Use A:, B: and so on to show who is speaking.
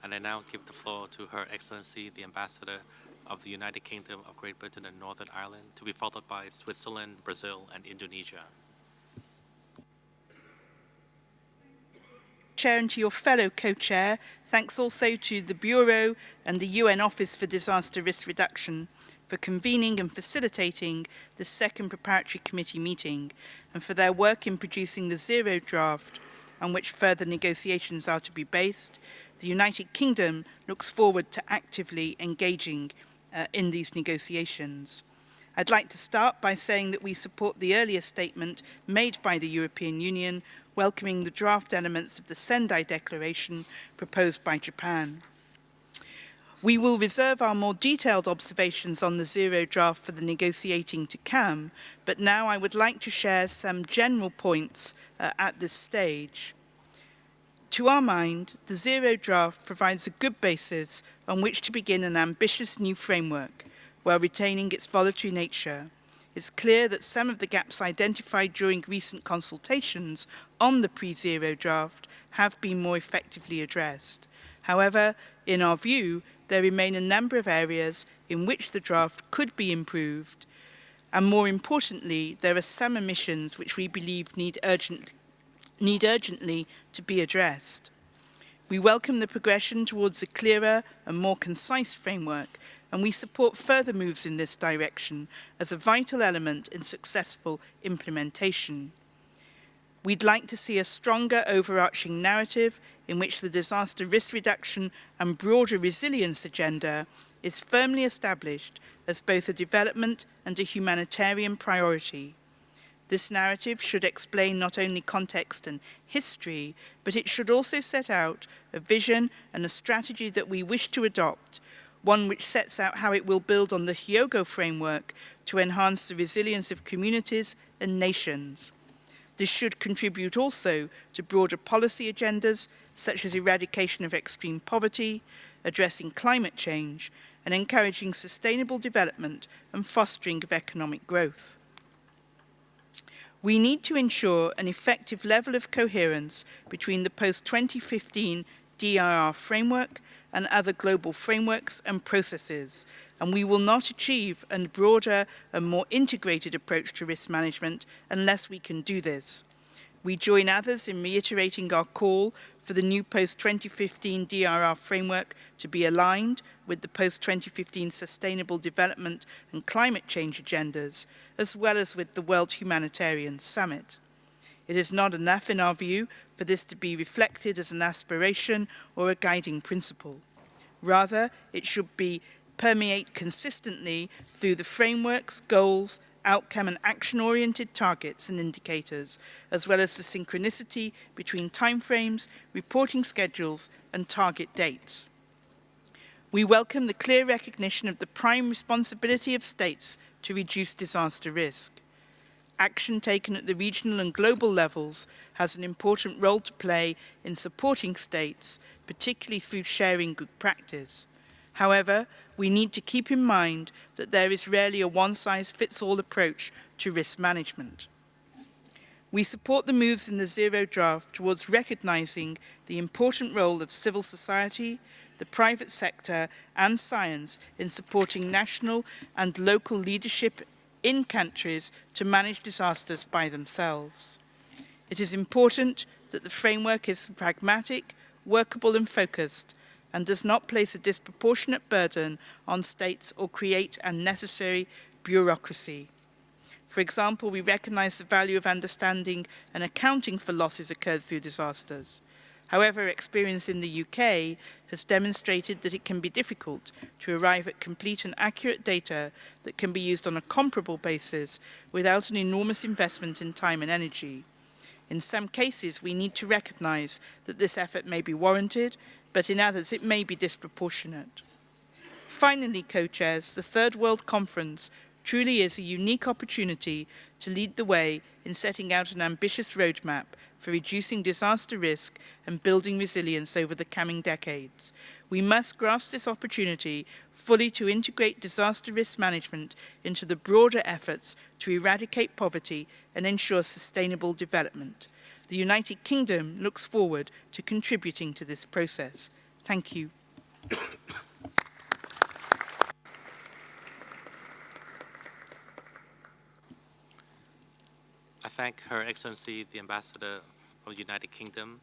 A: And I now give the floor to Her Excellency, the Ambassador of the United Kingdom of Great Britain and Northern Ireland, to be followed by Switzerland, Brazil, and Indonesia.
B: Chair, and to your fellow co-chair, thanks also to the Bureau and the UN Office for Disaster Risk Reduction for convening and facilitating the second preparatory committee meeting, and for their work in producing the zero draft on which further negotiations are to be based. The United Kingdom looks forward to actively engaging in these negotiations. I'd like to start by saying that we support the earlier statement made by the European Union welcoming the draft elements of the Sendai Declaration proposed by Japan. We will reserve our more detailed observations on the zero draft for the negotiating to come, but now I would like to share some general points at this stage. To our mind, the zero draft provides a good basis on which to begin an ambitious new framework, while retaining its voluntary nature. It's clear that some of the gaps identified during recent consultations on the pre-zero draft have been more effectively addressed. However, in our view, there remain a number of areas in which the draft could be improved, and more importantly, there are some omissions which we believe need urgently to be addressed. We welcome the progression towards a clearer and more concise framework, and we support further moves in this direction as a vital element in successful implementation. We'd like to see a stronger overarching narrative in which the disaster risk reduction and broader resilience agenda is firmly established as both a development and a humanitarian priority. This narrative should explain not only context and history, but it should also set out a vision and a strategy that we wish to adopt, one which sets out how it will build on the Hyogo framework to enhance the resilience of communities and nations. This should contribute also to broader policy agendas, such as eradication of extreme poverty, addressing climate change, and encouraging sustainable development and fostering of economic growth. We need to ensure an effective level of coherence between the post-2015 DRR framework and other global frameworks and processes, and we will not achieve a broader and more integrated approach to risk management unless we can do this. We join others in reiterating our call for the new post-2015 DRR framework to be aligned with the post-2015 Sustainable Development and Climate Change agendas, as well as with the World Humanitarian Summit. It is not enough, in our view, for this to be reflected as an aspiration or a guiding principle. Rather, it should permeate consistently through the frameworks, goals, outcome and action-oriented targets and indicators, as well as the synchronicity between timeframes, reporting schedules and target dates. We welcome the clear recognition of the prime responsibility of states to reduce disaster risk. Action taken at the regional and global levels has an important role to play in supporting states, particularly through sharing good practice. However, we need to keep in mind that there is rarely a one-size-fits-all approach to risk management. We support the moves in the zero draft towards recognizing the important role of civil society, the private sector and science in supporting national and local leadership in countries to manage disasters by themselves. It is important that the framework is pragmatic, workable and focused, and does not place a disproportionate burden on states or create unnecessary bureaucracy. For example, we recognise the value of understanding and accounting for losses occurred through disasters. However, experience in the UK has demonstrated that it can be difficult to arrive at complete and accurate data that can be used on a comparable basis without an enormous investment in time and energy. In some cases, we need to recognise that this effort may be warranted, but in others it may be disproportionate. Finally, co-chairs, the Third World Conference truly is a unique opportunity to lead the way in setting out an ambitious roadmap for reducing disaster risk and building resilience over the coming decades. We must grasp this opportunity fully to integrate disaster risk management into the broader efforts to eradicate poverty and ensure sustainable development. The United Kingdom looks forward to contributing to this process. Thank you.
A: I thank Her Excellency the Ambassador of the United Kingdom